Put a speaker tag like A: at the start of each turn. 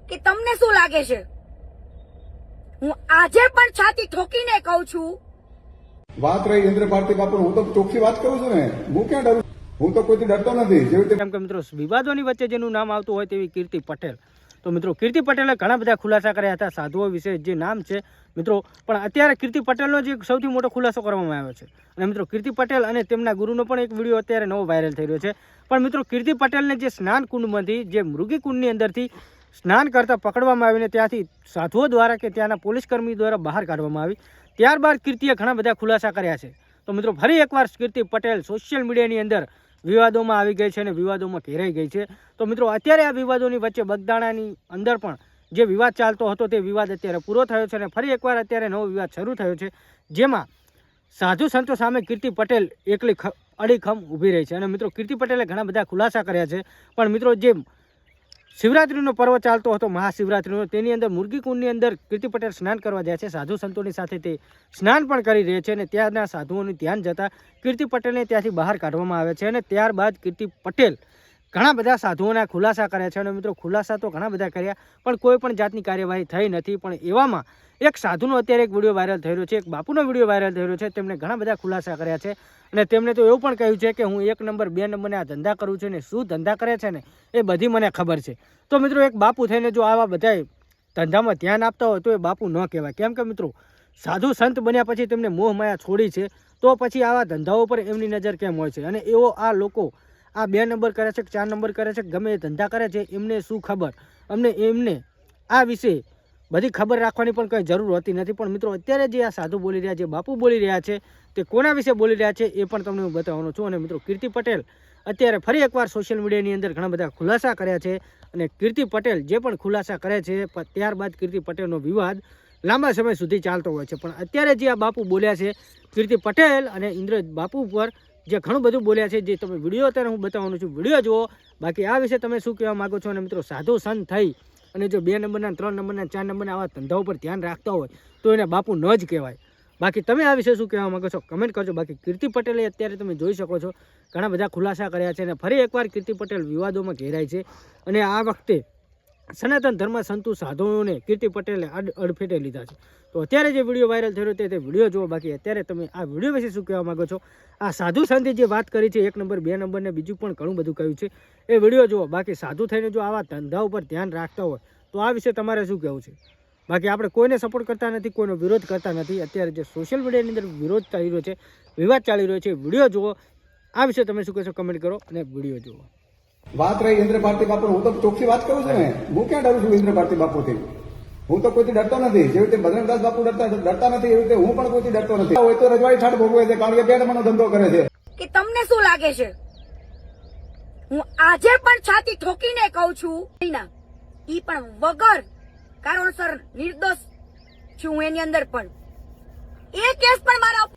A: કે તમને શું લાગે છે? હું આજે પણ છાતી ઠોકીને કહું છું,
B: વાત રહી ઇન્દ્ર ભારતી બાપુ, હું તો ચોખ્ખી વાત કરું છું ને, હું ક્યાં ડરું? હું તો કોઈથી ડરતો નથી. જેવી રીતે
C: કેમ કે મિત્રો વિવાદોની વચ્ચે જેનું નામ આવતું હોય તેવી કીર્તિ પટેલ, તો મિત્રો કીર્તિ પટેલે ઘણા બધા ખુલાસા કર્યા હતા સાધુઓ વિશે, જે નામ છે મિત્રો. પણ અત્યારે કીર્તિ પટેલનો જે સૌથી મોટો ખુલાસો કરવામાં આવ્યો છે, અને મિત્રો કીર્તિ પટેલ અને તેમના ગુરુનો પણ એક વિડીયો અત્યારે નવો વાયરલ થઈ રહ્યો છે. પણ મિત્રો કીર્તિ પટેલને જે સ્નાન કુંડમાંથી, જે મૃગી કુંડની અંદરથી સ્નાન કરતા પકડવામાં આવીને ત્યાંથી સાધુઓ દ્વારા કે ત્યાંના પોલીસ કર્મી દ્વારા બહાર કાઢવામાં આવી, ત્યારબાદ કીર્તિએ ઘણા બધા ખુલાસા કર્યા છે. તો મિત્રો ફરી એકવાર કીર્તિ પટેલ સોશિયલ મીડિયાની અંદર વિવાદોમાં આવી ગઈ છે અને વિવાદોમાં ઘેરાઈ ગઈ છે. તો મિત્રો અત્યારે આ વિવાદોની વચ્ચે બગદાણાની અંદર પણ જે વિવાદ ચાલતો હતો તે વિવાદ અત્યારે પૂરો થયો છે અને ફરી એકવાર અત્યારે નવો વિવાદ શરૂ થયો છે, જેમાં સાધુ સંતો સામે કીર્તિ પટેલ એકલી અડીખમ ઊભી રહી છે. અને મિત્રો કીર્તિ પટેલે ઘણા બધા ખુલાસા કર્યા છે. પણ મિત્રો જે શિવરાત્રીનો પર્વ ચાલતો હતો, મહાશિવરાત્રીનો, તેની અંદર મુરગી કુંડની અંદર કીર્તિ પટેલ સ્નાન કરવા જાય છે, સાધુ સંતોની સાથે તે સ્નાન પણ કરી રહે છે અને ત્યાંના સાધુઓનું ધ્યાન જતાં કીર્તિ પટેલને ત્યાંથી બહાર કાઢવામાં આવે છે. અને ત્યારબાદ કીર્તિ પટેલ ઘણા બધા સાધુઓના ખુલાસા કર્યા છે. અને મિત્રો ખુલાસા તો ઘણા બધા કર્યા, પણ કોઈ પણ જાતની કાર્યવાહી થઈ નથી. પણ એવામાં એક સાધુનો અત્યારે એક વિડીયો વાયરલ થઈ રહ્યો છે, એક બાપુનો વિડીયો વાયરલ થઈ રહ્યો છે. તેમણે ઘણા બધા ખુલાસા કર્યા છે અને તેમણે તો એવું પણ કહ્યું છે કે હું 1 નંબર 2 નંબરને આ ધંધા કરું છું ને શું ધંધા કરે છે ને એ બધી મને ખબર છે. તો મિત્રો એક બાપુ થઈને જો આવા બધા ધંધામાં ધ્યાન આપતા હોય તો એ બાપુ ન કહેવાય. કેમ કે મિત્રો સાધુ સંત બન્યા પછી તેમને મોહ માયા છોડી છે, તો પછી આવા ધંધાઓ પર એમની નજર કેમ હોય છે? અને એવો આ લોકો આ 2 નંબર કરે છે, 4 નંબર કરે છે, ગમે એ ધંધા કરે છે, એમને શું ખબર? એમને આ વિશે બધી ખબર રાખવાની પણ કંઈ જરૂર હોતી નથી. પણ મિત્રો અત્યારે જે આ સાધુ બોલી રહ્યા છે, બાપુ બોલી રહ્યા છે, તે કોના વિશે બોલી રહ્યા છે એ પણ તમને હું બતાવવાનો છું. અને મિત્રો કીર્તિ પટેલ અત્યારે ફરી એકવાર સોશિયલ મીડિયાની અંદર ઘણા બધા ખુલાસા કર્યા છે. અને કીર્તિ પટેલ જે પણ ખુલાસા કરે છે, ત્યારબાદ કીર્તિ પટેલનો વિવાદ લાંબા સમય સુધી ચાલતો હોય છે. પણ અત્યારે જે આ બાપુ બોલ્યા છે, કીર્તિ પટેલ અને ઇન્દ્ર બાપુ પર જે ઘણું બધું બોલ્યા છે, જે તમે વિડીયો અત્યારે હું બતાવવાનો છું, વિડીયો જુઓ. બાકી આ વિશે તમે શું કહેવા માગો છો? અને મિત્રો સાધુ સંત થઈ અને જો 2 નંબરના, 3 નંબરના, 4 નંબરના આવા ધંધાઓ પર ધ્યાન રાખતા હોય તો એને બાપુ ન જ કહેવાય. બાકી તમે આ વિશે શું કહેવા માગો છો કમેન્ટ કરજો. બાકી કીર્તિ પટેલે અત્યારે તમે જોઈ શકો છો ઘણા બધા ખુલાસા કર્યા છે અને ફરી એકવાર કીર્તિ પટેલ વિવાદોમાં ઘેરાય છે. અને આ વખતે સનાતન ધર્મ સંતો સાધુઓને કીર્તિ પટેલે અડફેટે લીધા છે. તો અત્યારે જે વિડીયો વાયરલ થયો તે વિડીયો જુઓ. બાકી અત્યારે તમે આ વિડીયો વિશે શું કહેવા માગો છો? આ સાધુ સંતે જે વાત કરી છે 1 નંબર 2 નંબર ને બીજું પણ ઘણું બધું કહ્યું છે, એ વિડીયો જુઓ. બાકી સાધુ થઈને જો આવા ધંધા ઉપર ધ્યાન રાખતા હોય તો આ વિશે તમારે શું કહેવું છે? બાકી આપણે કોઈને સપોર્ટ કરતા નથી, કોઈનો વિરોધ કરતા નથી. અત્યારે જે સોશિયલ મીડિયાની અંદર વિરોધ ચાલી રહ્યો છે, વિવાદ ચાલી રહ્યો છે, વિડીયો જુઓ. આ વિશે તમે શું કહેશો કમેન્ટ કરો અને વિડીયો જુઓ.
B: વાત રહી ઇન્દ્ર ભારતી બાપુ, હું તો ચોખ્ખી વાત કરું છું ને, હું ક્યાં ડરું છું ઇન્દ્ર ભારતી બાપુથી? હું તો કોઈથી ડરતો નથી. જેવી રીતે બજરંગદાસ બાપુ ડરતા નથી, એવી રીતે હું પણ કોઈથી ડરતો નથી. હોય તો રજવાડી ઠાઠ ભોગવે છે, કારણ કે 2 નંબરનો ધંધો કરે છે.
A: કે તમને શું લાગે છે? હું આજે પણ છાતી ઠોકીને કહું છું, ઈ પણ વગર કારણસર નિર્દોષ છું એની અંદર. પણ એ કેસ પણ મારા